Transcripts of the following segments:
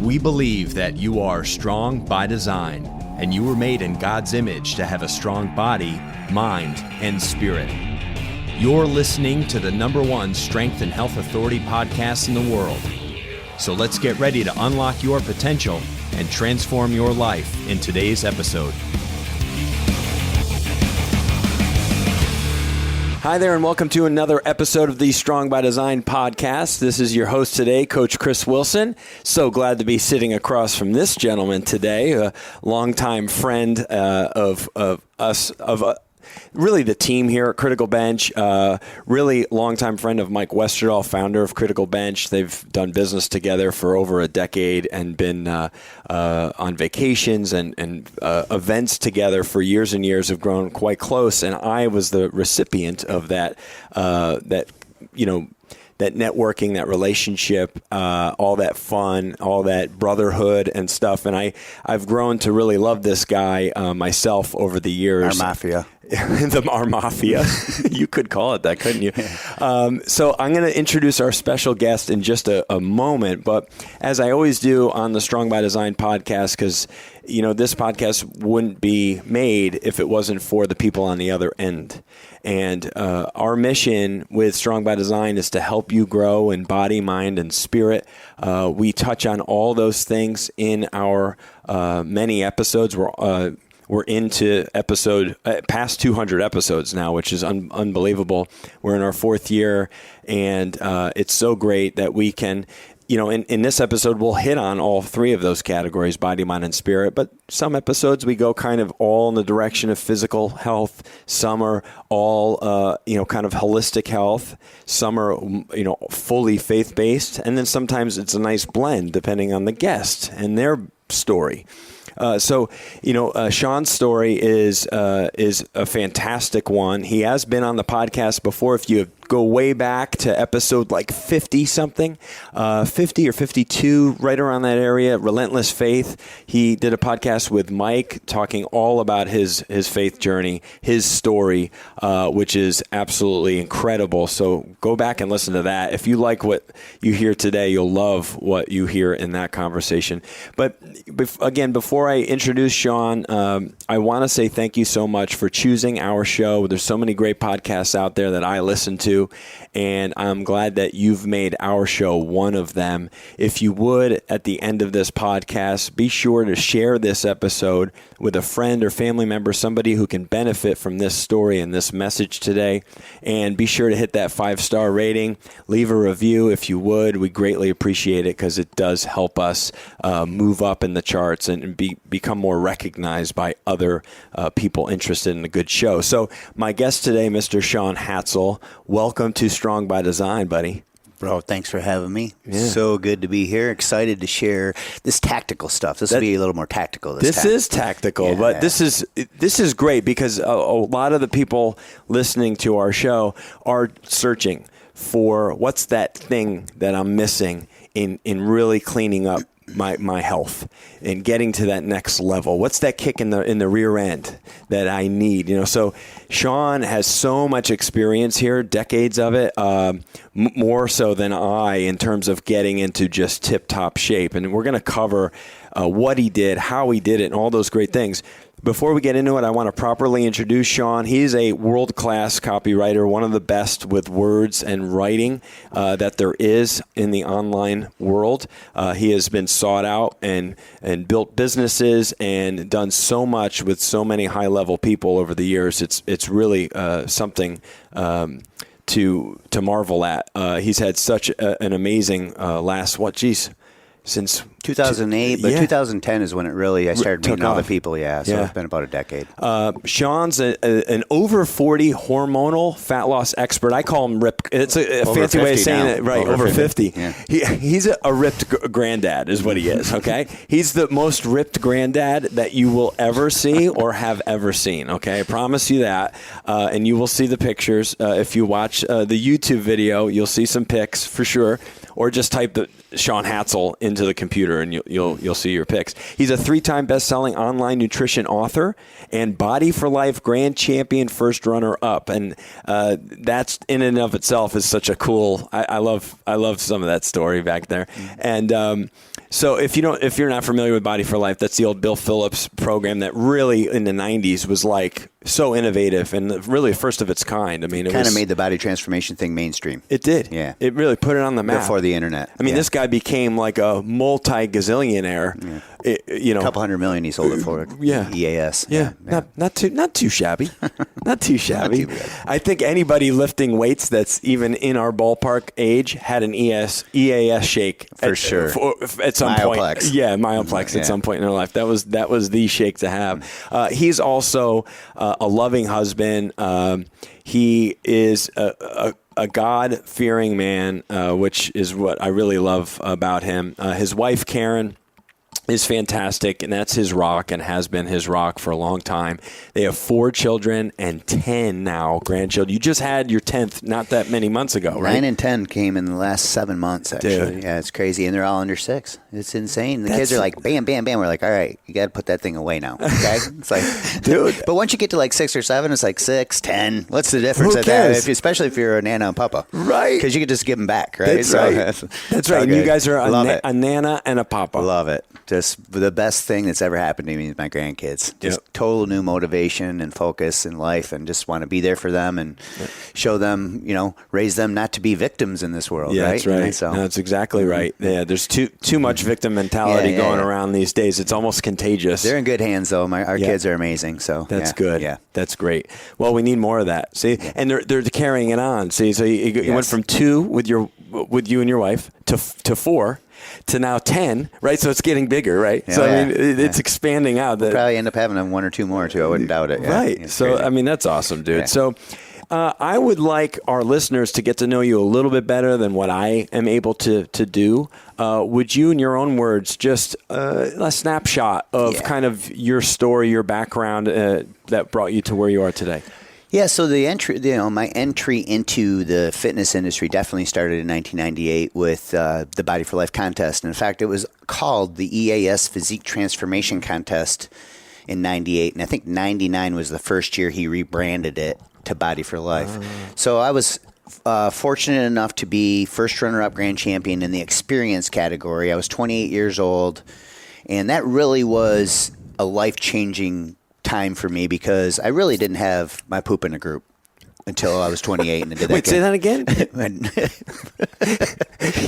We believe that you are strong by design, and you were made in God's image to have a strong body, mind, and spirit. You're listening to the #1 Strength and Health Authority podcast in the world. So let's get ready to unlock your potential and transform your life in today's episode. Hi there, and welcome to another episode of the Strong by Design podcast. This is your host today, Coach Chris Wilson. So glad to be sitting across from this gentleman today, a longtime friend of really the team here at Critical Bench, really longtime friend of Mike Westerdahl, founder of Critical Bench. They've done business together for over a decade and been on vacations and events together for years and years, have grown quite close. And I was the recipient of that networking, that relationship, all that fun, all that brotherhood and stuff. And I've grown to really love this guy myself over the years. Our mafia. Our mafia. You could call it that, couldn't you? So I'm going to introduce our special guest in just a moment. But as I always do on the Strong by Design podcast, because this podcast wouldn't be made if it wasn't for the people on the other end. And our mission with Strong by Design is to help you grow in body, mind, and spirit. We touch on all those things in our many episodes. We're into past 200 episodes now, which is unbelievable. We're in our 4th year, and it's so great that we can, in this episode, we'll hit on all 3 of those categories, body, mind, and spirit. But some episodes we go kind of all in the direction of physical health. Some are all, kind of holistic health. Some are, fully faith-based. And then sometimes it's a nice blend depending on the guest and their story. Shaun's story is a fantastic one. He has been on the podcast before. If you go way back to episode like 50-something, 50 or 52, right around that area, Relentless Faith, he did a podcast with Mike talking all about his faith journey, his story, which is absolutely incredible. So go back and listen to that. If you like what you hear today, you'll love what you hear in that conversation. But again, before I introduce Shaun, I want to say thank you so much for choosing our show. There's so many great podcasts out there that I listen to, and I'm glad that you've made our show one of them. If you would, at the end of this podcast, be sure to share this episode with a friend or family member, somebody who can benefit from this story and this message today. And be sure to hit that 5-star rating. Leave a review if you would. We greatly appreciate it because it does help us move up in the charts and become more recognized by other people interested in a good show. So my guest today, Mr. Shaun Hadsall, welcome to Strong by Design, buddy. Bro, thanks for having me. Yeah. So good to be here. Excited to share this tactical stuff. This will be a little more tactical. This is tactical, yeah. But this is great because a lot of the people listening to our show are searching for what's that thing that I'm missing in really cleaning up my health and getting to that next level. What's that kick in the rear end that I need? So Shaun has so much experience here, decades of it, more so than I in terms of getting into just tip-top shape. And we're going to cover what he did, how he did it, and all those great things. Before we get into it, I want to properly introduce Shaun. He's a world-class copywriter, one of the best with words and writing that there is in the online world. He has been sought out and built businesses and done so much with so many high-level people over the years. It's really something to marvel at. He's had such an amazing since 2008, but 2010 is when I started meeting all the people. So it's been about a decade. Shaun's an over 40 hormonal fat loss expert. I call him ripped. It's a fancy way of saying it, right? Over 50. Yeah. He's a ripped granddad is what he is, okay? He's the most ripped granddad that you will ever see or have ever seen, okay? I promise you that. And you will see the pictures. If you watch the YouTube video, you'll see some pics for sure. Or just type Shaun Hadsall into the computer, and you'll see your picks. He's a 3-time best-selling online nutrition author and Body for Life Grand Champion first runner-up, and that's in and of itself is such a cool. I love some of that story back there, and. So if you're not familiar with Body for Life, that's the old Bill Phillips program that really in the 90s was like so innovative and really first of its kind. I mean, it kind of made the body transformation thing mainstream. It did. Yeah. It really put it on the map. Before the internet. I mean, this guy became like a multi-gazillionaire. Yeah. A couple $100 million he sold it for. Yeah. EAS. Yeah. Not too shabby. Not too shabby. I think anybody lifting weights that's even in our ballpark age had an EAS shake for sure. At some Myoplex. point. Yeah, Myoplex at some point in their life. That was the shake to have. He's also a loving husband. He is a God-fearing man, which is what I really love about him. His wife, Karen, is fantastic, and that's his rock and has been his rock for a long time. They have 4 children and 10 now grandchildren. You just had your 10th not that many months ago, right? 9 and 10 came in the last 7 months, actually. Dude. Yeah, it's crazy, and they're all under 6. It's insane. The kids are like, bam, bam, bam. We're like, all right, you got to put that thing away now, okay? It's like, dude. But once you get to like 6 or 7, it's like 6, 10. What's the difference? Who cares? Especially if you're a nana and papa. Right. Because you can just give them back, right? That's right. That's right. And you guys are a nana and a papa. Love it. Just the best thing that's ever happened to me is my grandkids. Just total new motivation and focus in life, and just want to be there for them and show them, raise them not to be victims in this world. Yeah, right? that's right. So, no, that's exactly right. Yeah, there's too much victim mentality going around these days. It's almost contagious. They're in good hands, though. Our kids are amazing. So that's good. Yeah, that's great. Well, we need more of that. See, and they're carrying it on. See, so you went from 2 with you and your wife to 4. To now 10, right? So it's getting bigger, right? Yeah, so I mean, it's expanding out. We'll probably end up having 1 or 2 more too. I wouldn't doubt it. Yeah. Right. So crazy. I mean, that's awesome, dude. Yeah. So I would like our listeners to get to know you a little bit better than what I am able to do. Would you, in your own words, just a snapshot of kind of your story, your background that brought you to where you are today? Yeah, so my entry into the fitness industry definitely started in 1998 with the Body for Life contest. And in fact, it was called the EAS Physique Transformation Contest in 98. And I think 99 was the first year he rebranded it to Body for Life. So I was fortunate enough to be first runner-up grand champion in the experience category. I was 28 years old, and that really was a life-changing time for me because I really didn't have my poop in a group until I was 28 and I did that. Wait, say that again?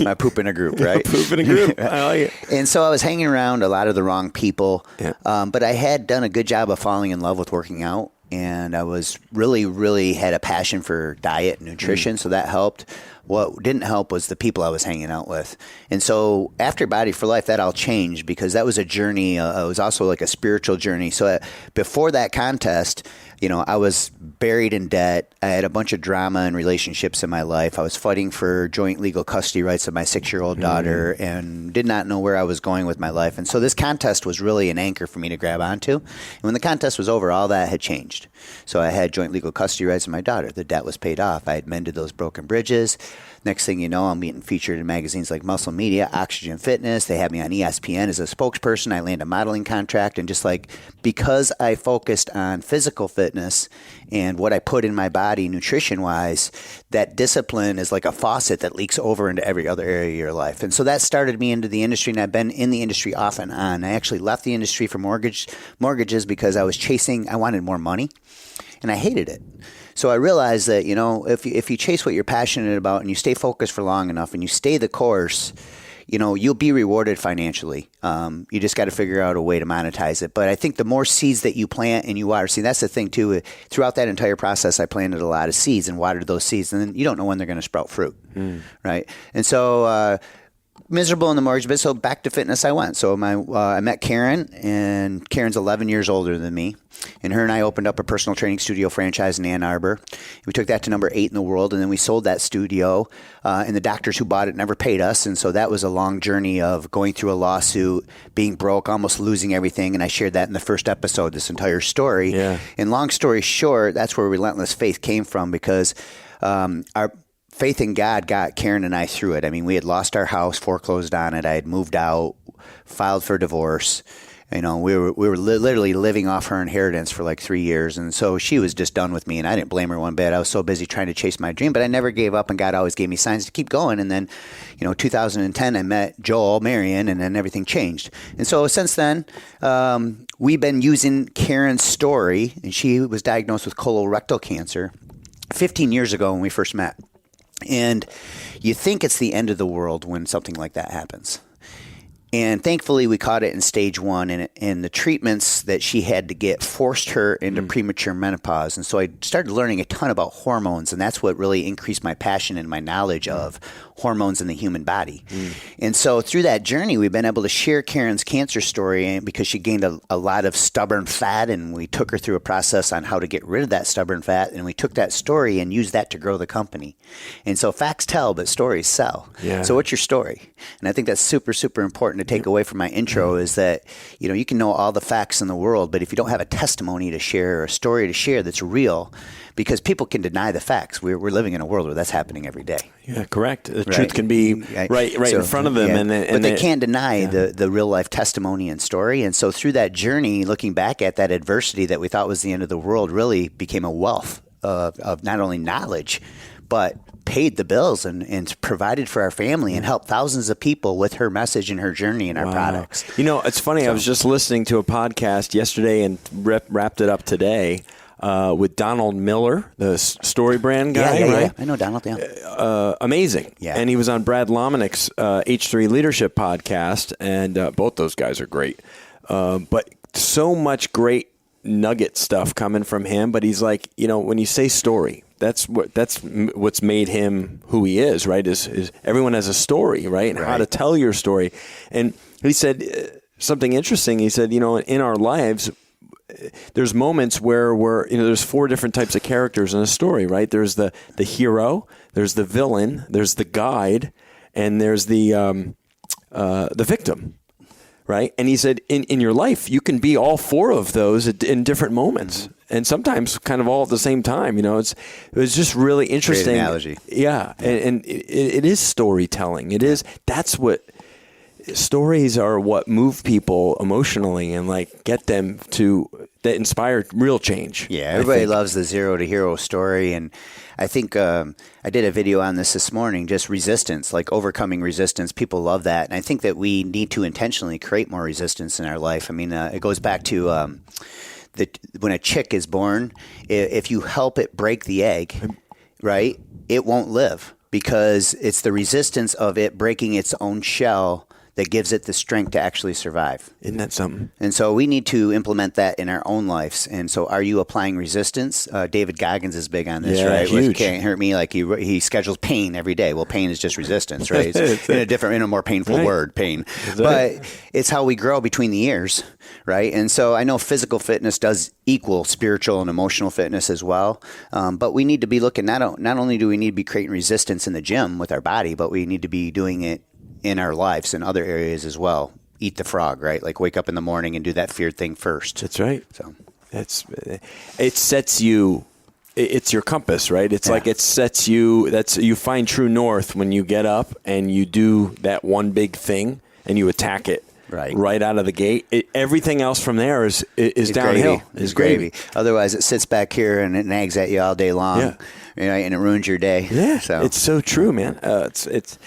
My poop in a group, right? Poop in a group. I like it. And so I was hanging around a lot of the wrong people, but I had done a good job of falling in love with working out. And I was really had a passion for diet and nutrition, so that helped. What didn't help was the people I was hanging out with. And so after Body for Life, that all changed because that was a journey. It was also like a spiritual journey. So before that contest, I was buried in debt. I had a bunch of drama and relationships in my life. I was fighting for joint legal custody rights of my 6-year-old daughter and did not know where I was going with my life. And so this contest was really an anchor for me to grab onto. And when the contest was over, all that had changed. So I had joint legal custody rights of my daughter. The debt was paid off. I had mended those broken bridges. Next thing you know, I'm getting featured in magazines like Muscle Media, Oxygen Fitness. They have me on ESPN as a spokesperson. I land a modeling contract. And just because I focused on physical fitness and what I put in my body nutrition-wise, that discipline is like a faucet that leaks over into every other area of your life. And so that started me into the industry, and I've been in the industry off and on. I actually left the industry for mortgages because I wanted more money, and I hated it. So I realized that, if you chase what you're passionate about and you stay focused for long enough and you stay the course, you'll be rewarded financially. You just got to figure out a way to monetize it. But I think the more seeds that you plant and you water, that's the thing too. Throughout that entire process, I planted a lot of seeds and watered those seeds, and then you don't know when they're going to sprout fruit, right? And so miserable in the mortgage business, so back to fitness I went. So I met Karen, and Karen's 11 years older than me. And her and I opened up a personal training studio franchise in Ann Arbor. We took that to number 8 in the world, and then we sold that studio, and the doctors who bought it never paid us. And so that was a long journey of going through a lawsuit, being broke, almost losing everything. And I shared that in the first episode, this entire story. Yeah. And long story short, that's where Relentless Faith came from, because our faith in God got Karen and I through it. I mean, we had lost our house, foreclosed on it. I had moved out, filed for divorce. We were literally living off her inheritance for like 3 years. And so she was just done with me, and I didn't blame her one bit. I was so busy trying to chase my dream, but I never gave up, and God always gave me signs to keep going. And then, 2010, I met Joel, Marion, and then everything changed. And so since then, we've been using Karen's story, and she was diagnosed with colorectal cancer 15 years ago when we first met. And you think it's the end of the world when something like that happens. And thankfully, we caught it in stage 1, and the treatments that she had to get forced her into premature menopause. And so I started learning a ton about hormones, and that's what really increased my passion and my knowledge of hormones in the human body. And so through that journey, we've been able to share Karen's cancer story because she gained a lot of stubborn fat, and we took her through a process on how to get rid of that stubborn fat, and we took that story and used that to grow the company. And so facts tell, but stories sell. Yeah. So what's your story? And I think that's super, super important to take away from my intro is that, you can know all the facts in the world, but if you don't have a testimony to share or a story to share that's real, because people can deny the facts. We're living in a world where that's happening every day. Yeah, correct. The truth can be right in front of them. Yeah. But they can't deny the real life testimony and story. And so through that journey, looking back at that adversity that we thought was the end of the world really became a wealth of not only knowledge, but paid the bills and provided for our family and helped thousands of people with her message and her journey and our products. It's funny. I was just listening to a podcast yesterday and wrapped it up today with Donald Miller, the Story Brand guy, right? Yeah. I know Donald, amazing. Yeah. And he was on Brad Lomenick's H3 Leadership podcast, and both those guys are great. But so much great nugget stuff coming from him. But he's like, when you say story, that's what's made him who he is, right? Is everyone has a story, right? And how to tell your story. And he said something interesting. He said, in our lives, there's moments where there's 4 different types of characters in a story, right? There's the hero, there's the villain, there's the guide, and there's the victim. Right. And he said, in your life, you can be all 4 of those in different moments, and sometimes kind of all at the same time. It was just really interesting. Great analogy. Yeah. And it is storytelling. That's what stories are, what move people emotionally and get them that inspire real change. Yeah. Everybody loves the 0 to hero story. And I think I did a video on this morning, just resistance, overcoming resistance. People love that. And I think that we need to intentionally create more resistance in our life. I mean, it goes back to when a chick is born, if you help it break the egg, right, it won't live because it's the resistance of it breaking its own shell that gives it the strength to actually survive. Isn't that something? And so we need to implement that in our own lives. And so are you applying resistance? David Goggins is big on this, right? Huge. With Can't Hurt Me, he schedules pain every day. Well, pain is just resistance, right? It's in a more painful word, pain. But it's how we grow between the years, right? And so I know physical fitness does equal spiritual and emotional fitness as well. But we need to be looking, not only do we need to be creating resistance in the gym with our body, but we need to be doing it in our lives in other areas as well. Eat the frog, right? Wake up in the morning and do that feared thing first. That's right. So it sets you. It's your compass, right? It's it sets you. You find true north when you get up and you do that one big thing and you attack it right out of the gate. Everything else from there is downhill. It's gravy. Otherwise, it sits back here and it nags at you all day long. Yeah. Right? And it ruins your day. Yeah. So it's so true, man. It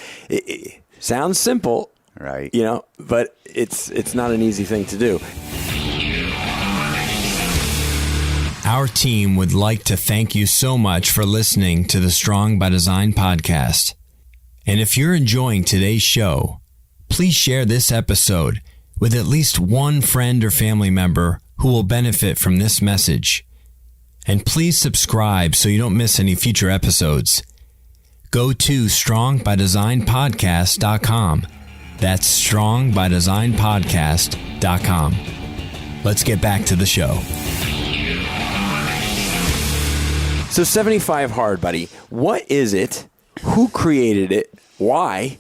sounds simple, right? But it's not an easy thing to do. Our team would like to thank you so much for listening to the Strong by Design podcast. And if you're enjoying today's show, please share this episode with at least one friend or family member who will benefit from this message. And please subscribe so you don't miss any future episodes. Go to strongbydesignpodcast.com. That's strongbydesignpodcast.com. Let's get back to the show. So 75 Hard, buddy. What is it? Who created it? Why?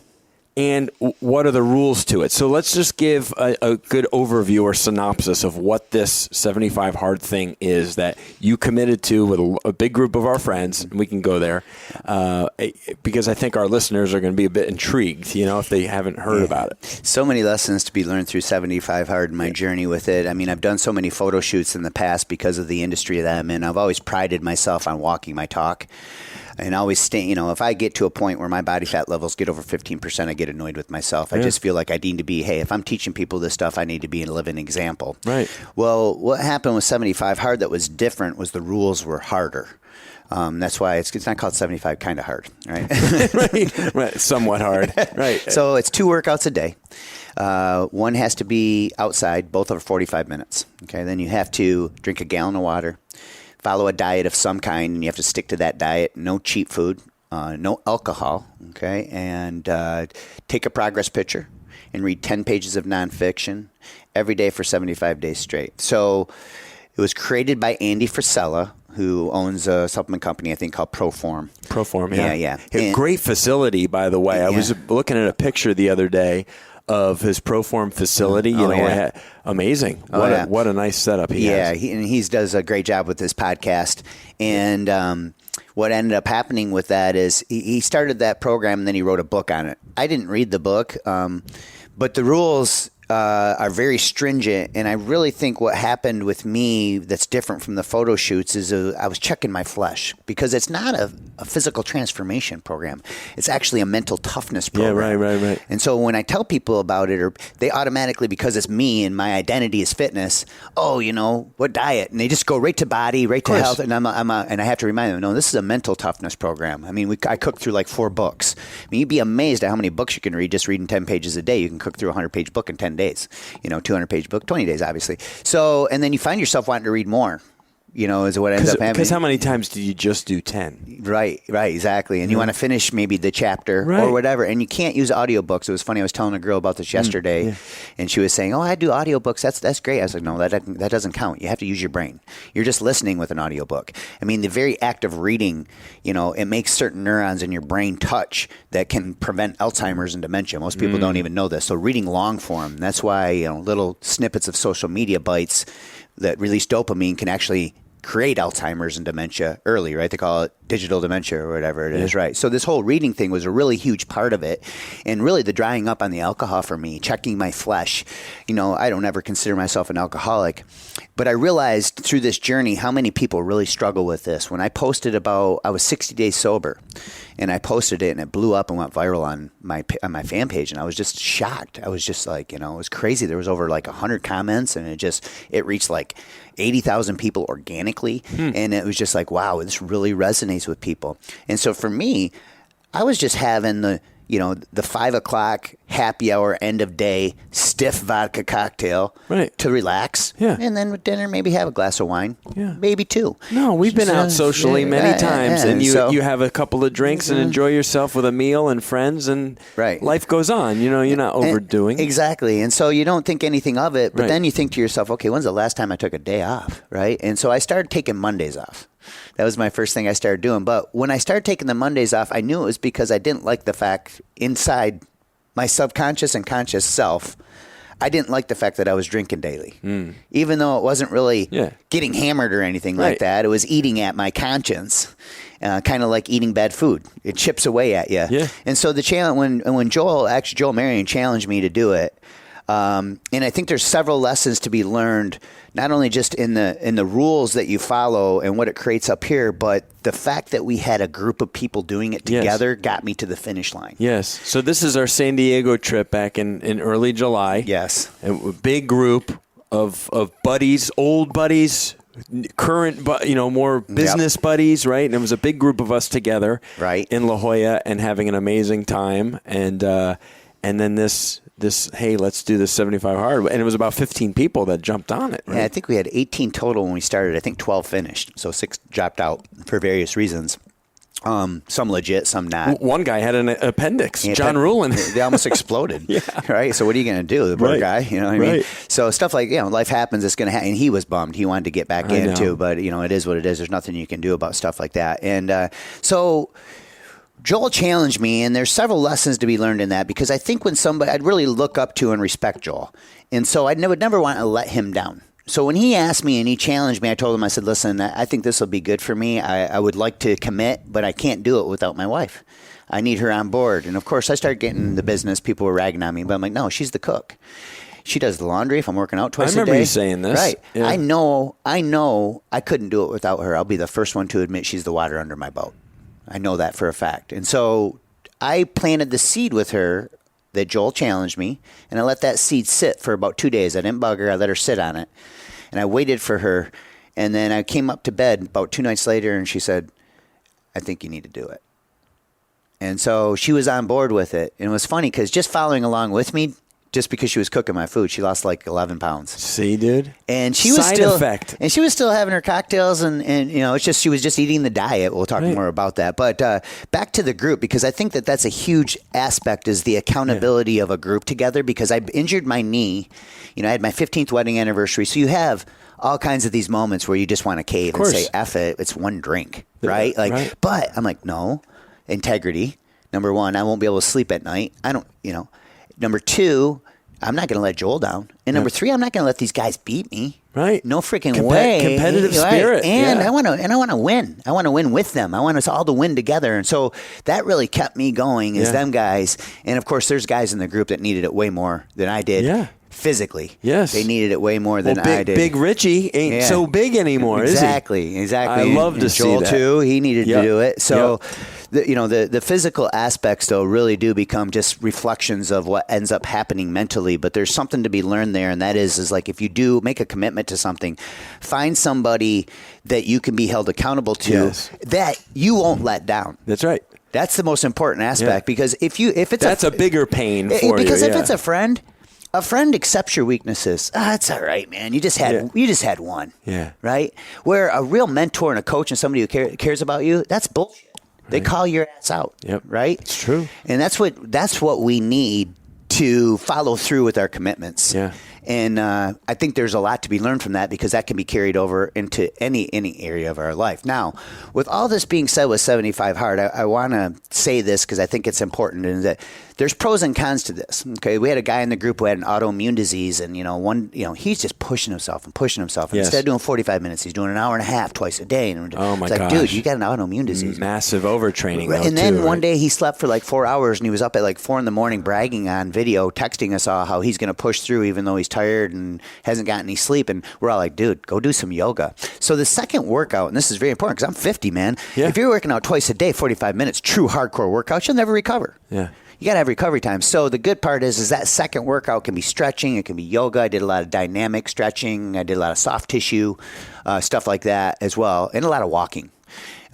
and what are the rules to it? So let's just give a good overview or synopsis of what this 75 hard thing is that you committed to with a big group of our friends. And we can go there because I think our listeners are going to be a bit intrigued, if they haven't heard about it. So many lessons to be learned through 75 hard in my journey with it. I mean, I've done so many photo shoots in the past because of the industry that I'm in. I've always prided myself on walking my talk. And I always stay, if I get to a point where my body fat levels get over 15%, I get annoyed with myself. I just feel like I need to be, hey, if I'm teaching people this stuff, I need to be a living example. Right. Well, what happened with 75 hard that was different was the rules were harder. That's why it's not called 75 kind of hard, right? Right. Somewhat hard. Right. So it's 2 workouts a day. One has to be outside, both are 45 minutes. Okay. Then you have to drink a gallon of water, follow a diet of some kind, and you have to stick to that diet. No cheap food, no alcohol, okay? And take a progress picture and read 10 pages of nonfiction every day for 75 days straight. So it was created by Andy Frisella, who owns a supplement company, I think, called Proform. Proform, yeah. Yeah. Great facility, by the way. I was looking at a picture the other day of his Proform facility. Amazing. What a nice setup he has. Yeah, he does a great job with his podcast. And what ended up happening with that is he started that program and then he wrote a book on it. I didn't read the book, but the rules are very stringent, and I really think what happened with me that's different from the photo shoots is I was checking my flesh, because it's not a physical transformation program. It's actually a mental toughness program. Yeah, right. And so when I tell people about it, or they automatically, because it's me and my identity is fitness, what diet? And they just go right to body, right to health, and and I have to remind them, no, this is a mental toughness program. I mean, I cooked through like 4 books. I mean, you'd be amazed at how many books you can read just reading 10 pages a day. You can cook through a 100-page book in 10 days, 200-page book, 20 days, obviously. So, and then you find yourself wanting to read more, is what ends up happening. Because how many times do you just do 10? Right, exactly. And you want to finish maybe the chapter or whatever, and you can't use audiobooks. It was funny, I was telling a girl about this yesterday, and she was saying, I do audiobooks. That's great. I was like, no, that doesn't count. You have to use your brain. You're just listening with an audiobook. I mean, the very act of reading, it makes certain neurons in your brain touch that can prevent Alzheimer's and dementia. Most people don't even know this. So reading long form, that's why little snippets of social media bites that release dopamine can actually create Alzheimer's and dementia early, right? They call it digital dementia or whatever it is, right? So this whole reading thing was a really huge part of it. And really the drying up on the alcohol for me, checking my flesh. I don't ever consider myself an alcoholic, but I realized through this journey how many people really struggle with this. When I posted I was 60 days sober, and I posted it and it blew up and went viral on my fan page, and I was just shocked. I was just like, it was crazy. There was over like 100 comments, and it reached like 80,000 people organically. And it was just like, wow, this really resonates with people. And so for me, I was just having the 5 o'clock happy hour, end of day, stiff vodka cocktail to relax. Yeah. And then with dinner, maybe have a glass of wine. Yeah. Maybe 2. No, we've been out socially many times, and you have a couple of drinks and enjoy yourself with a meal and friends, and life goes on. You're not overdoing. Exactly. And so you don't think anything of it, but then you think to yourself, okay, when's the last time I took a day off, right? And so I started taking Mondays off. That was my first thing I started doing. But when I started taking the Mondays off, I knew it was because I didn't like the fact inside my subconscious and conscious self, I didn't like the fact that I was drinking daily. Even though it wasn't really getting hammered or anything like that. It was eating at my conscience, kind of like eating bad food. It chips away at you. Yeah. And so the challenge, when Joel Marion challenged me to do it, and I think there's several lessons to be learned, not only just in the rules that you follow and what it creates up here, but the fact that we had a group of people doing it together got me to the finish line. Yes. So this is our San Diego trip back in early July. Yes. A big group of buddies, old buddies, current, more business buddies, right? And it was a big group of us together, in La Jolla, and having an amazing time. And then this, hey, let's do this 75 hard. And it was about 15 people that jumped on it. Right? Yeah, I think we had 18 total when we started. I think 12 finished. So 6 dropped out for various reasons. Some legit, some not. One guy had an appendix, John Rulin. They almost exploded. Right? So what are you going to do? The poor guy, you know what I mean? So stuff like, life happens, it's going to happen. And he was bummed. He wanted to get back in too. But, it is what it is. There's nothing you can do about stuff like that. And so Joel challenged me, and there's several lessons to be learned in that, because I think when somebody, I'd really look up to and respect Joel. And so I would never want to let him down. So when he asked me and he challenged me, I told him, I said, listen, I think this will be good for me. I would like to commit, but I can't do it without my wife. I need her on board. And of course, I started getting the business. People were ragging on me, but I'm like, no, she's the cook. She does the laundry if I'm working out twice a day. I remember you saying this. Right. Yeah. I know I couldn't do it without her. I'll be the first one to admit she's the water under my boat. I know that for a fact. And so I planted the seed with her that Joel challenged me, and I let that seed sit for about 2 days. I didn't bug her. I let her sit on it, and I waited for her. And then I came up to bed about 2 nights later, and she said, I think you need to do it. And so she was on board with it. And it was funny because just following along with me, just because she was cooking my food, she lost like 11 pounds. See, dude? And she was Side still effect. And she was still having her cocktails, and it's just, she was just eating the diet. We'll talk more about that. But back to the group, because I think that's a huge aspect, is the accountability of a group together, because I injured my knee. I had my 15th wedding anniversary. So you have all kinds of these moments where you just want to cave and say, F it, it's one drink, right? But I'm like, no, integrity. Number one, I won't be able to sleep at night. Number two, I'm not going to let Joel down. And number three, I'm not going to let these guys beat me. Right. No freaking way. Competitive spirit. And I want to win. I want to win with them. I want us all to win together. And so that really kept me going, is them guys. And of course, there's guys in the group that needed it way more than I did. Yeah. Physically. Yes. They needed it way more than I did. Big Richie ain't so big anymore, is he? Exactly. I love to see Joel that. too, he needed to do it. So the physical aspects, though, really do become just reflections of what ends up happening mentally. But there's something to be learned there, and that is like, if you do make a commitment to something, find somebody that you can be held accountable to that you won't let down. That's right. That's the most important aspect, because if it's a bigger pain for you. Because if it's a friend accepts your weaknesses. It's all right, man. You just had one. Yeah. Right? Where a real mentor and a coach and somebody who cares about you, that's bullshit. Right. They call your ass out. Yep. Right? It's true. And that's what we need to follow through with our commitments. Yeah. And I think there's a lot to be learned from that, because that can be carried over into any area of our life. Now, with all this being said with 75 Hard, I want to say this because I think it's important, and that there's pros and cons to this. Okay, we had a guy in the group who had an autoimmune disease, and he's just pushing himself. And yes. Instead of doing 45 minutes, he's doing an hour and a half twice a day. And oh my it's like, gosh, dude, you got an autoimmune disease. Massive overtraining. Right. And then one day he slept for like 4 hours, and he was up at like 4 a.m. bragging on video, texting us all how he's going to push through even though he's tired and hasn't gotten any sleep. And we're all like, dude, go do some yoga. So the second workout, and this is very important because I'm 50, man. Yeah. If you're working out twice a day, 45 minutes, true hardcore workouts, you'll never recover. Yeah. You got to have recovery time. So the good part is that second workout can be stretching. It can be yoga. I did a lot of dynamic stretching. I did a lot of soft tissue, stuff like that as well, and a lot of walking,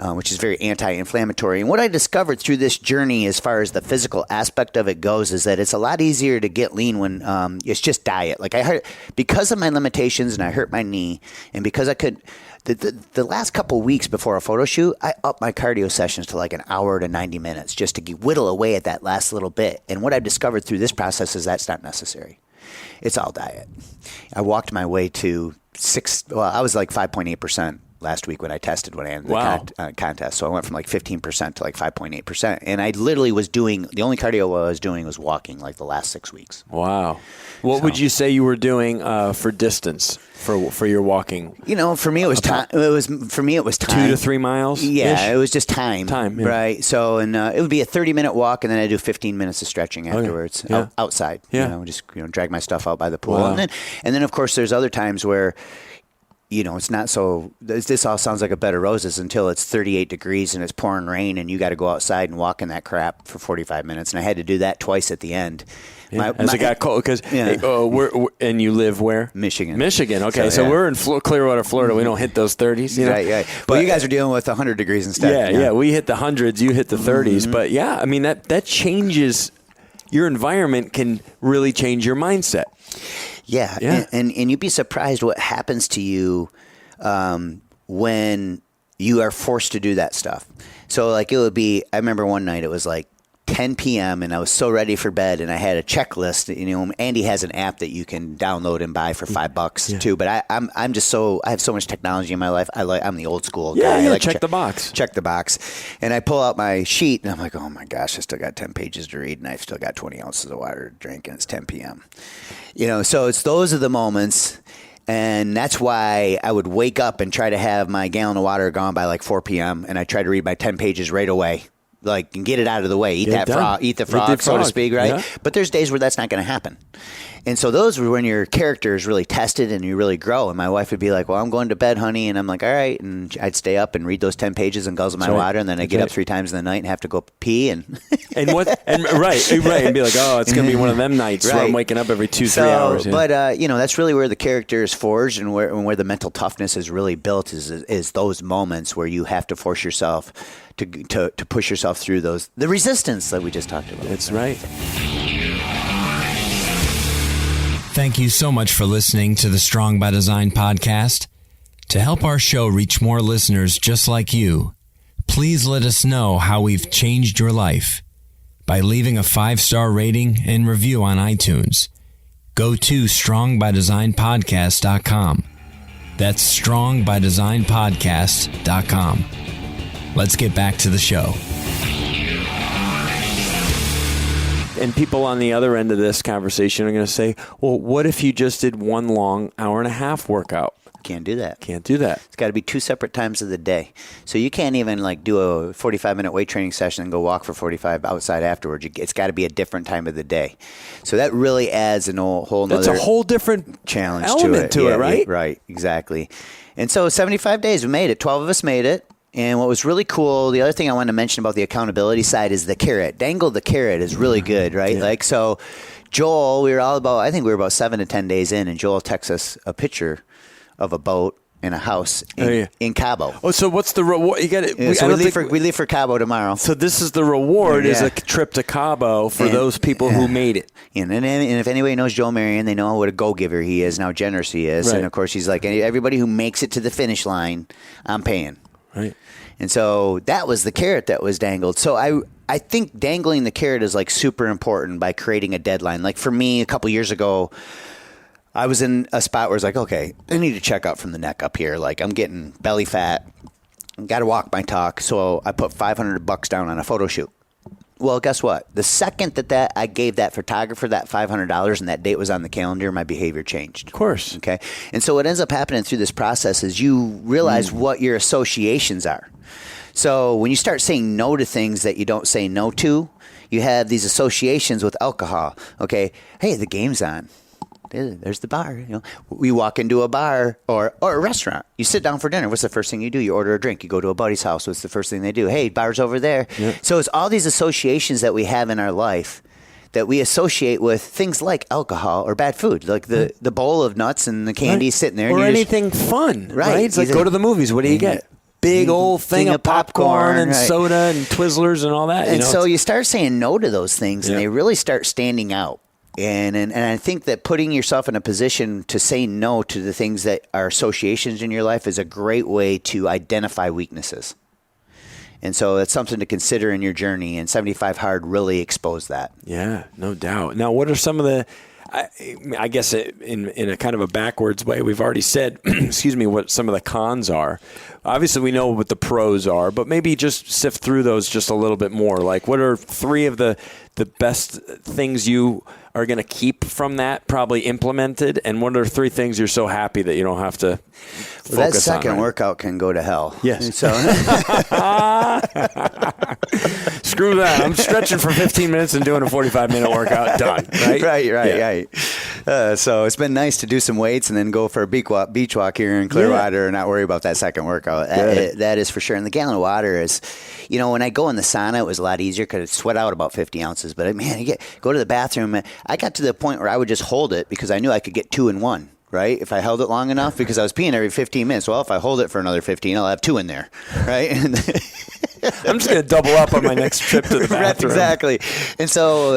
which is very anti-inflammatory. And what I discovered through this journey as far as the physical aspect of it goes is that it's a lot easier to get lean when it's just diet. Like because of my limitations, and I hurt my knee, and because I could... The last couple weeks before a photo shoot, I upped my cardio sessions to like an hour to 90 minutes just to whittle away at that last little bit. And what I've discovered through this process is that's not necessary. It's all diet. I walked my way to I was like 5.8% last week when I tested when I entered the contest. So I went from like 15% to like 5.8%. And I literally was doing, the only cardio I was doing was walking like the last 6 weeks. Wow. What would you say you were doing for distance for your walking? For me it was time. It was 2 to 3 miles. Yeah, it was just time. Yeah. Right. So it would be a 30-minute walk, and then I do 15 minutes of stretching afterwards outside. Yeah. Just drag my stuff out by the pool, Wow. and then of course there's other times where. It's not so. This all sounds like a bed of roses until it's 38 degrees and it's pouring rain, and you got to go outside and walk in that crap for 45 minutes. And I had to do that twice at the end. Yeah. As it got cold, because and you live where? Michigan. Michigan. Okay, so we're in Clearwater, Florida. We don't hit those 30s. Right. But you guys are dealing with 100 degrees instead. Yeah. We hit the hundreds. You hit the 30s. Mm-hmm. But yeah, I mean that changes. Your environment can really change your mindset. Yeah. And you'd be surprised what happens to you when you are forced to do that stuff. So like it would be, I remember one night it was like 10 p.m. and I was so ready for bed, and I had a checklist. Andy has an app that you can download and buy for $5 too. But I have so much technology in my life. I'm the old school guy. Yeah, I like check the box. Check the box. And I pull out my sheet, and I'm like, oh my gosh, I still got 10 pages to read, and I've still got 20 ounces of water to drink, and it's 10 p.m. So those are the moments. And that's why I would wake up and try to have my gallon of water gone by like 4 p.m. And I try to read my 10 pages right away. And get it out of the way. Eat the frog, so to speak, right? Yeah. But there's days where that's not going to happen. And so those were when your character is really tested and you really grow. And my wife would be like, well, I'm going to bed, honey. And I'm like, all right. And I'd stay up and read those 10 pages and guzzle my water. And then I'd get up 3 times in the night and have to go pee. And right. And be like, oh, it's going to be one of them nights where I'm waking up every 2-3 hours. Yeah. But, that's really where the character is forged and where the mental toughness is really built is those moments where you have to force yourself to push yourself through the resistance that we just talked about. That's right. Thank you so much for listening to the Strong by Design podcast. To help our show reach more listeners just like you, please let us know how we've changed your life by leaving a 5-star rating and review on iTunes. Go to strongbydesignpodcast.com. That's strongbydesignpodcast.com. Let's get back to the show. And people on the other end of this conversation are going to say, well, what if you just did one long hour-and-a-half workout? Can't do that. Can't do that. It's got to be 2 separate times of the day. So you can't even do a 45-minute weight training session and go walk for 45 outside afterwards. It's got to be a different time of the day. So that really adds a whole nother... That's a whole different challenge element to it, right? Right, exactly. And so 75 days, we made it. 12 of us made it. And what was really cool, the other thing I wanted to mention about the accountability side is the carrot. Dangle the carrot is really good, right? Yeah. So Joel, we were about 7 to 10 days in, and Joel texts us a picture of a boat and a house in Cabo. Oh, so what's the reward? You got it. We leave for Cabo tomorrow. So this is the reward is a trip to Cabo for those people who made it. And if anybody knows Joel Marion, they know what a go-giver he is and how generous he is. Right. And of course, he's like, everybody who makes it to the finish line, I'm paying. Right. And so that was the carrot that was dangled. So I think dangling the carrot is super important by creating a deadline. Like for me, a couple years ago, I was in a spot where it's like, okay, I need to check out from the neck up here. Like I'm getting belly fat, got to walk my talk. So I put $500 down on a photo shoot. Well, guess what? The second that I gave that photographer that $500 and that date was on the calendar, my behavior changed. Of course. Okay. And so what ends up happening through this process is you realize what your associations are. So when you start saying no to things that you don't say no to, you have these associations with alcohol. Okay. Hey, the game's on. There's the bar. We walk into a bar or a restaurant. You sit down for dinner. What's the first thing you do? You order a drink. You go to a buddy's house. What's the first thing they do? Hey, bar's over there. Yeah. So it's all these associations that we have in our life that we associate with things like alcohol or bad food, like the bowl of nuts and the candy sitting there. Or anything fun, right? It's like go to the movies. What do you get? Big old thing of popcorn and soda and Twizzlers and all that. And so you start saying no to those things, and they really start standing out. And I think that putting yourself in a position to say no to the things that are associations in your life is a great way to identify weaknesses. And so it's something to consider in your journey, and 75 Hard really exposed that. Yeah, no doubt. Now, what are some of the, I guess in a kind of a backwards way, we've already said, what some of the cons are. Obviously, we know what the pros are, but maybe just sift through those just a little bit more. Like, what are 3 of the best things you are going to keep from that, probably implemented, and what are 3 things you're so happy that you don't have to focus on? That second workout can go to hell. Yes. So screw that. I'm stretching for 15 minutes and doing a 45-minute workout. Done. Right. So it's been nice to do some weights and then go for a beach walk here in Clearwater and not worry about that second workout. That is for sure. And the gallon of water is, when I go in the sauna, it was a lot easier because I'd sweat out about 50 ounces. But man, go to the bathroom. I got to the point where I would just hold it because I knew I could get 2 in 1. Right? If I held it long enough, because I was peeing every 15 minutes. Well, if I hold it for another 15, I'll have 2 in there. Right? I'm just going to double up on my next trip to the bathroom. Exactly. And so,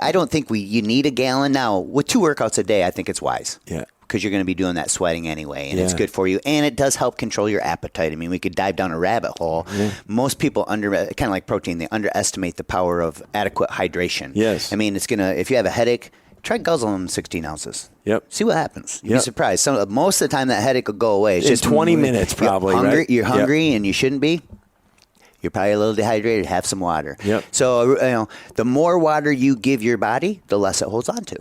I don't think you need a gallon. Now, with 2 workouts a day, I think it's wise. Yeah. because you're going to be doing that sweating anyway, and it's Yeah. good for you. And it does help control your appetite. I mean, we could dive down a rabbit hole. Yeah. Most people kind of like protein, they underestimate the power of adequate hydration. Yes. I mean, if you have a headache, try guzzling 16 ounces. Yep. See what happens. You'll Yep. be surprised. Most of the time that headache will go away. It's In just 20 minutes probably, you're hungry, right? You're Yep. hungry and you shouldn't be. You're probably a little dehydrated. Have some water. Yep. So, the more water you give your body, the less it holds on to,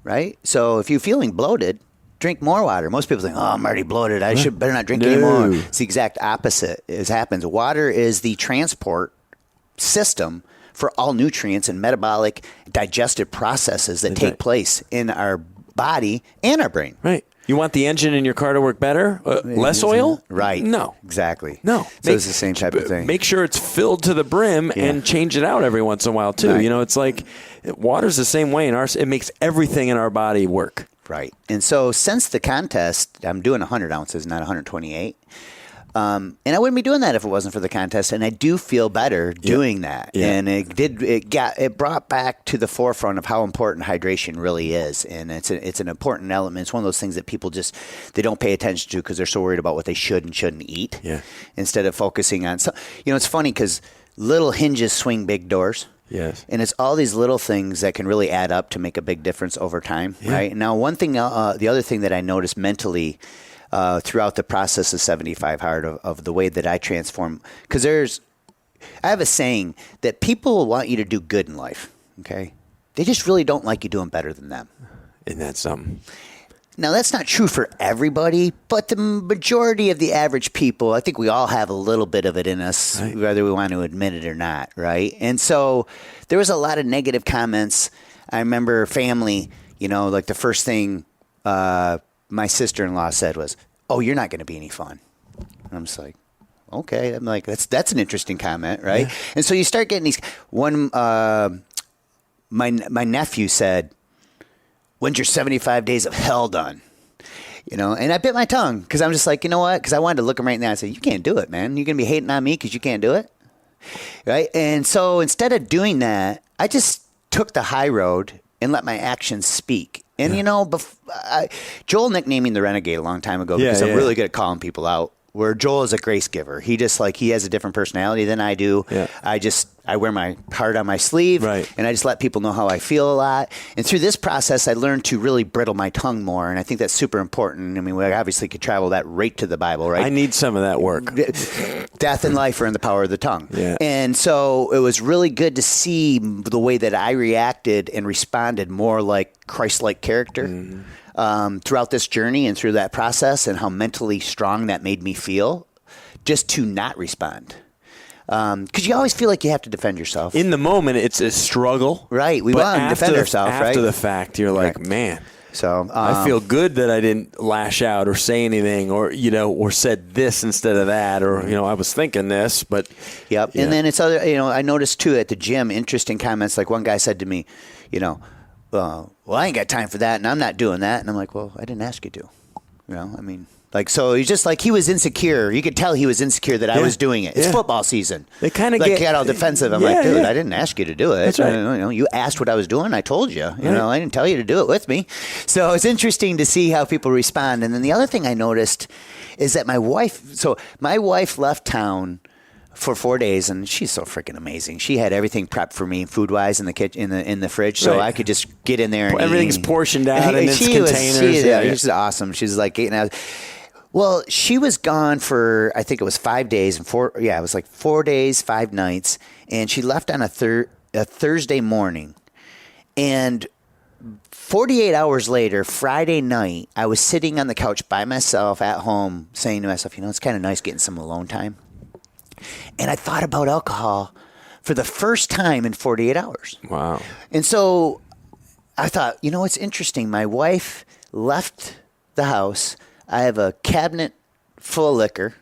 right? So if you're feeling bloated, drink more water. Most people think, I'm already bloated. I better not drink anymore. It's the exact opposite. It happens. Water is the transport system for all nutrients and metabolic digestive processes that take place in our body and our brain. Right. You want the engine in your car to work better? Less oil? Right. No. Exactly. No. So it's the same type of thing. Make sure it's filled to the brim and change it out every once in a while, too. Right. It's like water's the same way in ours. It makes everything in our body work. Right. And so since the contest, I'm doing 100 ounces, not 128. And I wouldn't be doing that if it wasn't for the contest. And I do feel better doing that. Yeah. And it brought back to the forefront of how important hydration really is. And it's an important element. It's one of those things that people they don't pay attention to because they're so worried about what they should and shouldn't eat. Yeah. Instead of focusing on, it's funny because little hinges swing big doors. Yes. And it's all these little things that can really add up to make a big difference over time. Yeah. Right. Now, the other thing that I noticed mentally, throughout the process of 75 Hard of the way that I transform. Because I have a saying that people want you to do good in life, okay? They just really don't like you doing better than them. Isn't that something? Now, that's not true for everybody, but the majority of the average people, I think we all have a little bit of it in us, right, whether we want to admit it or not, right? And so there was a lot of negative comments. I remember family, like the first thing my sister-in-law said was, "Oh, you're not going to be any fun." And I'm just like, okay. I'm like, that's an interesting comment, right? Yeah. And so you start getting these. My nephew said, "When's your 75 days of hell done?" And I bit my tongue because I'm just like, you know what? Because I wanted to look him right now and say, "You can't do it, man. You're going to be hating on me because you can't do it." Right? And so instead of doing that, I just took the high road and let my actions speak. And, Joel nicknamed me the Renegade a long time ago because I'm really good at calling people out. Where Joel is a grace giver. He has a different personality than I do. Yeah. I wear my heart on my sleeve, right, and I just let people know how I feel a lot. And through this process, I learned to really brittle my tongue more, and I think that's super important. I mean, we obviously could travel that right to the Bible, right? I need some of that work. Death and life are in the power of the tongue. Yeah. And so it was really good to see the way that I reacted and responded more like Christ-like character. Mm-hmm. Throughout this journey and through that process, and how mentally strong that made me feel just to not respond. Because you always feel like you have to defend yourself. In the moment, it's a struggle. Right. We want to defend ourselves, right? After the fact, you're like, man. So I feel good that I didn't lash out or say anything or, or said this instead of that or, I was thinking this, but. Yep. Yeah. And then it's other, I noticed too at the gym, interesting comments. Like one guy said to me, well, I ain't got time for that, and I'm not doing that. And I'm like, well, I didn't ask you to. So he's just like, he was insecure. You could tell he was insecure that I was doing it. It's football season. They kind of get all defensive. I'm like, dude, I didn't ask you to do it. That's right. You asked what I was doing. I told you. I didn't tell you to do it with me. So it's interesting to see how people respond. And then the other thing I noticed is that my wife left town for 4 days, and she's so freaking amazing. She had everything prepped for me, food wise, in the kitchen, in the fridge, so I could just get in there and everything's portioned out in its containers. She's awesome. She's like eating out. Well, she was gone for I think it was 5 days and it was like 4 days, 5 nights, and she left on a Thursday morning, and 48 hours later, Friday night, I was sitting on the couch by myself at home, saying to myself, it's kind of nice getting some alone time. And I thought about alcohol for the first time in 48 hours. Wow. And so I thought, it's interesting. My wife left the house. I have a cabinet full of liquor.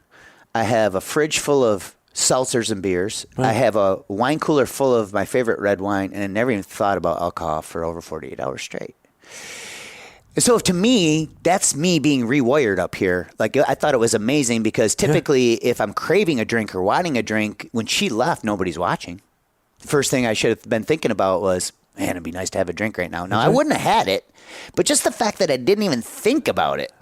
I have a fridge full of seltzers and beers. Right. I have a wine cooler full of my favorite red wine, and I never even thought about alcohol for over 48 hours straight. So to me, that's me being rewired up here. Like I thought it was amazing because typically if I'm craving a drink or wanting a drink, when she left, nobody's watching. The first thing I should have been thinking about was, man, it'd be nice to have a drink right now. Now, I wouldn't have had it, but just the fact that I didn't even think about it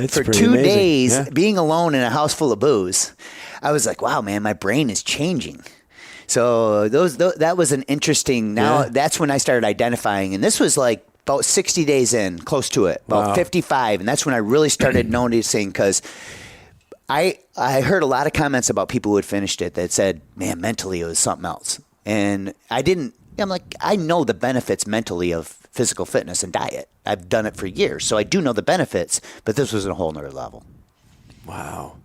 for 2 days, being alone in a house full of booze, I was like, wow, man, my brain is changing. So that was an interesting, that's when I started identifying, and this was like about 60 days in, close to it, about 55, and that's when I really started noticing, because I heard a lot of comments about people who had finished it that said, man, mentally it was something else. And I'm like, I know the benefits mentally of physical fitness and diet. I've done it for years, so I do know the benefits, but this was a whole nother level. Wow.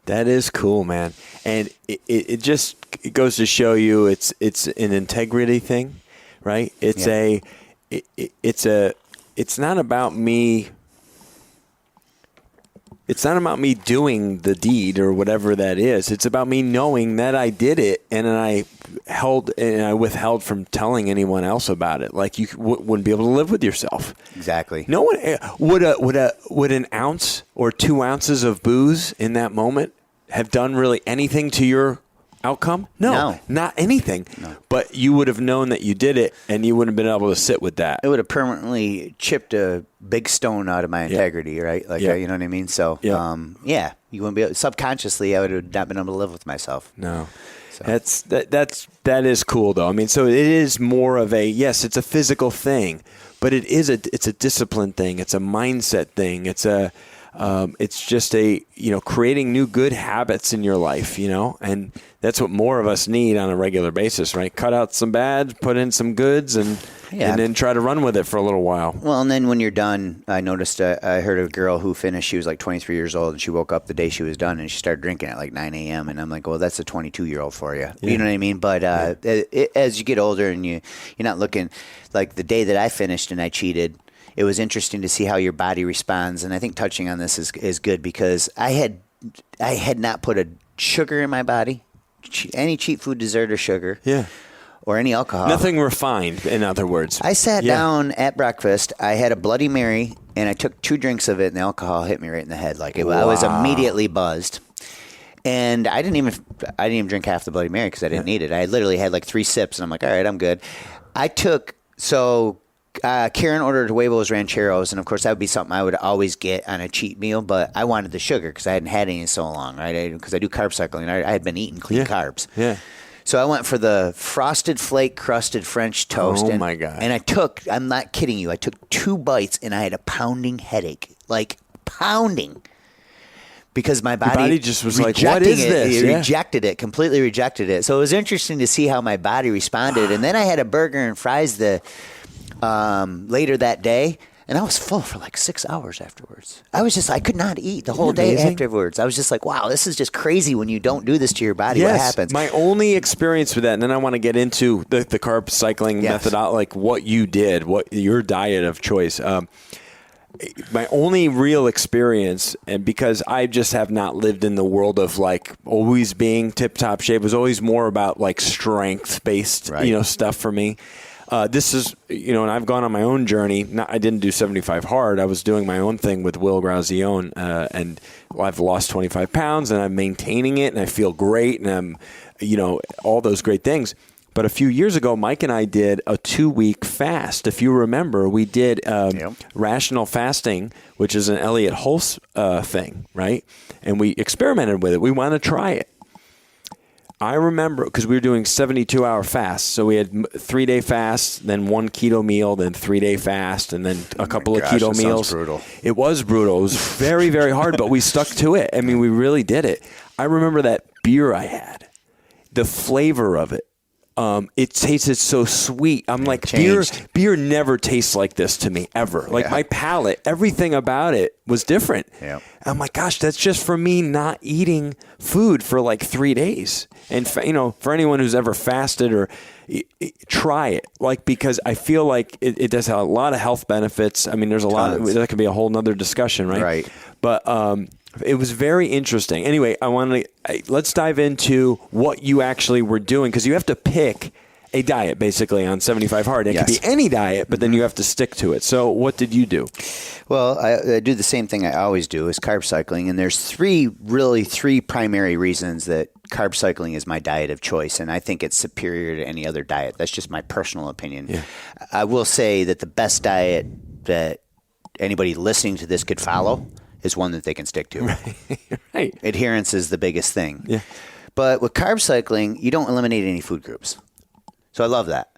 That is cool, man. And it just goes to show you it's an integrity thing, right? It's not about me. It's not about me doing the deed or whatever that is. It's about me knowing that I did it, and I withheld from telling anyone else about it. Like, you wouldn't be able to live with yourself. Exactly. No one would an ounce or 2 ounces of booze in that moment have done really anything to your outcome? No, not anything. No. But you would have known that you did it, and you wouldn't have been able to sit with that. It would have permanently chipped a big stone out of my integrity, right? Like, you know what I mean? So, you wouldn't be able, subconsciously, I would have not been able to live with myself. No. So. That is cool, though. I mean, so it is more of it's a physical thing, but it's a discipline thing. It's a mindset thing. It's just creating new good habits in your life, and that's what more of us need on a regular basis, right? Cut out some bad, put in some goods, and then try to run with it for a little while. Well, and then when you're done, I noticed, I heard of a girl who finished, she was like 23 years old, and she woke up the day she was done, and she started drinking at like 9 a.m., and I'm like, well, that's a 22-year-old for you. Yeah. You know what I mean? But as you get older and you're not looking, like the day that I finished and I cheated, it was interesting to see how your body responds, and I think touching on this is good, because I had not put a sugar in my body, any cheap food, dessert, or sugar, or any alcohol. Nothing refined, in other words. I sat down at breakfast. I had a Bloody Mary, and I took 2 drinks of it, and the alcohol hit me right in the head. I was immediately buzzed, and I didn't even drink half the Bloody Mary because I didn't need it. I literally had like 3 sips, and I'm like, all right, I'm good. Karen ordered huevos rancheros, and of course that would be something I would always get on a cheat meal, but I wanted the sugar because I hadn't had any in so long, right? Because I do carb cycling. I had been eating clean carbs. Yeah. So I went for the frosted flake crusted French toast. Oh, my God. And I'm not kidding you, I took 2 bites and I had a pounding headache, like pounding. Because my body just was like, what is this? It rejected it, completely rejected it. So it was interesting to see how my body responded. And then I had a burger and fries later that day, and I was full for like 6 hours afterwards. I could not eat the whole day afterwards. I was just like, wow, this is just crazy when you don't do this to your body. What happens? My only experience with that, and then I want to get into the carb cycling method, like what you did, what your diet of choice. My only real experience, and because I just have not lived in the world of like always being tip-top shape, was always more about like strength-based, stuff for me. This is, and I've gone on my own journey. I didn't do 75 hard. I was doing my own thing with Will Grazione, and I've lost 25 pounds, and I'm maintaining it, and I feel great, and I'm, all those great things. But a few years ago, Mike and I did a 2-week fast. If you remember, we did rational fasting, which is an Elliot Hulse thing, right? And we experimented with it. We want to try it. I remember, because we were doing 72-hour fasts. So we had 3-day fast, then 1 keto meal, then 3-day fast, and then a couple of keto meals. Brutal. It was brutal. It was very, very hard, but we stuck to it. I mean, we really did it. I remember that beer I had, the flavor of it. It tasted so sweet. I'm like, beer never tastes like this to me, ever. Like my palate, everything about it was different. Yeah. I'm like, gosh, that's just for me not eating food for like 3 days. And, for anyone who's ever fasted or try it, because I feel like it does have a lot of health benefits. I mean, there's a lot. That could be a whole nother discussion, right? Right. But it was very interesting. Anyway, let's dive into what you actually were doing, because you have to pick a diet basically on 75 Hard. It could be any diet, but then you have to stick to it. So what did you do? Well, I do the same thing I always do, is carb cycling. And there's three primary reasons that carb cycling is my diet of choice. And I think it's superior to any other diet. That's just my personal opinion. Yeah. I will say that the best diet that anybody listening to this could follow is one that they can stick to. Right. Adherence is the biggest thing. Yeah. But with carb cycling, you don't eliminate any food groups. So I love that.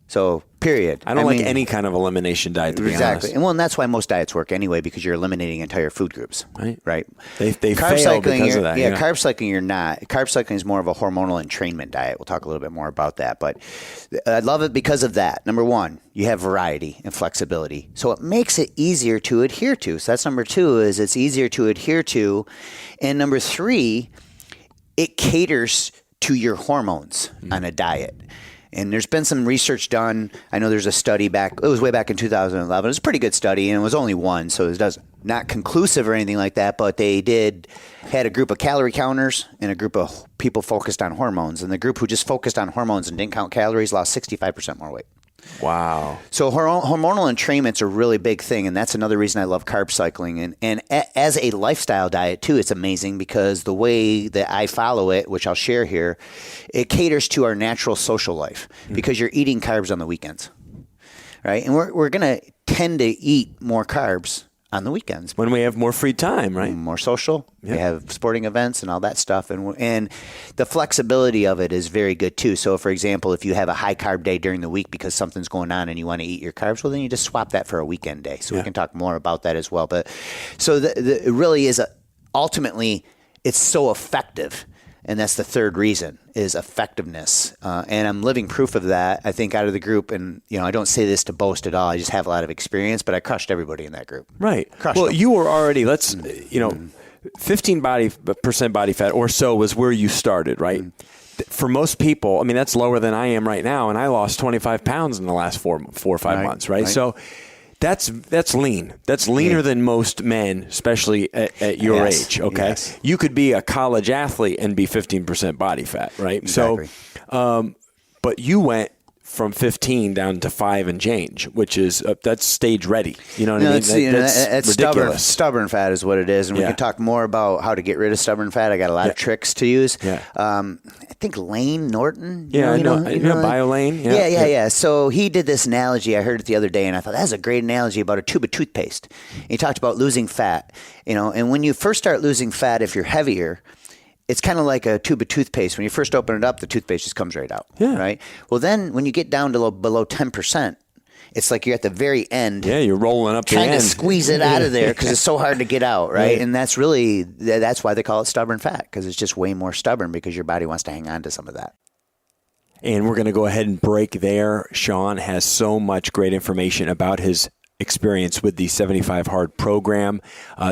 So, period. I mean, any kind of elimination diet, to be honest. And that's why most diets work anyway, because you're eliminating entire food groups. Right. They fail because of that. Yeah, carb cycling, you're not. Carb cycling is more of a hormonal entrainment diet. We'll talk a little bit more about that. But I love it because of that. Number one, you have variety and flexibility. So it makes it easier to adhere to. So that's number two, is it's easier to adhere to. And number three, it caters to your hormones on a diet. And there's been some research done. I know there's a study it was way back in 2011. It was a pretty good study, and it was only one, so it not conclusive or anything like that, but they had a group of calorie counters and a group of people focused on hormones. And the group who just focused on hormones and didn't count calories lost 65% more weight. Wow. So hormonal entrainment's a really big thing, and that's another reason I love carb cycling. And as a lifestyle diet, too, it's amazing because the way that I follow it, which I'll share here, it caters to our natural social life because you're eating carbs on the weekends, right? And we're going to tend to eat more carbs on the weekends. When we have more free time, right? More social. Yeah. We have sporting events and all that stuff. And the flexibility of it is very good too. So for example, if you have a high carb day during the week because something's going on and you want to eat your carbs, well, then you just swap that for a weekend day. So we can talk more about that as well. But so it really is ultimately, it's so effective. And that's the third reason, is effectiveness. And I'm living proof of that, I think, out of the group. And, I don't say this to boast at all. I just have a lot of experience, but I crushed everybody in that group. Right. Crushed them. You were already, 15% body fat or so was where you started, right? For most people, that's lower than I am right now. And I lost 25 pounds in the last four or 5 months, right? So that's lean. That's leaner than most men, especially at your age. Okay, you could be a college athlete and be 15% body fat, right? Exactly. So, but you went from 15 down to 5 and change, which is that's stage ready. You know what I mean? That's ridiculous. Stubborn fat is what it is, and we can talk more about how to get rid of stubborn fat. I got a lot of tricks to use. Yeah. I think Lane Norton. I know BioLane. Yeah. So he did this analogy. I heard it the other day, and I thought that's a great analogy about a tube of toothpaste. And he talked about losing fat. And when you first start losing fat, if you're heavier, it's kind of like a tube of toothpaste. When you first open it up, the toothpaste just comes right out. Yeah. Right. Well, then when you get down to below 10%, it's like you're at the very end. Yeah, you're rolling up the end. Trying to squeeze it out of there because it's so hard to get out, right? And that's why they call it stubborn fat, because it's just way more stubborn because your body wants to hang on to some of that. And we're going to go ahead and break there. Shaun has so much great information about his experience with the 75 Hard program.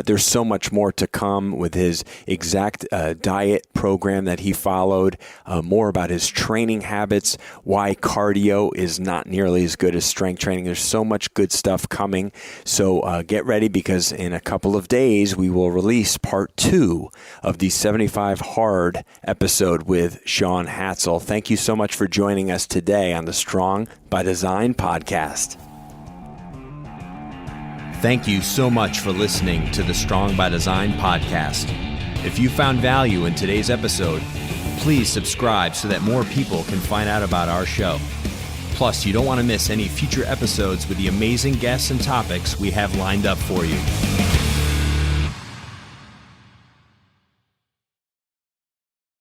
There's so much more to come with his exact diet program that he followed, more about his training habits, why cardio is not nearly as good as strength training. There's so much good stuff coming. So get ready, because in a couple of days we will release part 2 of the 75 Hard episode with Shaun Hadsall. Thank you so much for joining us today on the Strong by Design podcast. Thank you so much for listening to the Strong by Design podcast. If you found value in today's episode, please subscribe so that more people can find out about our show. Plus, you don't want to miss any future episodes with the amazing guests and topics we have lined up for you.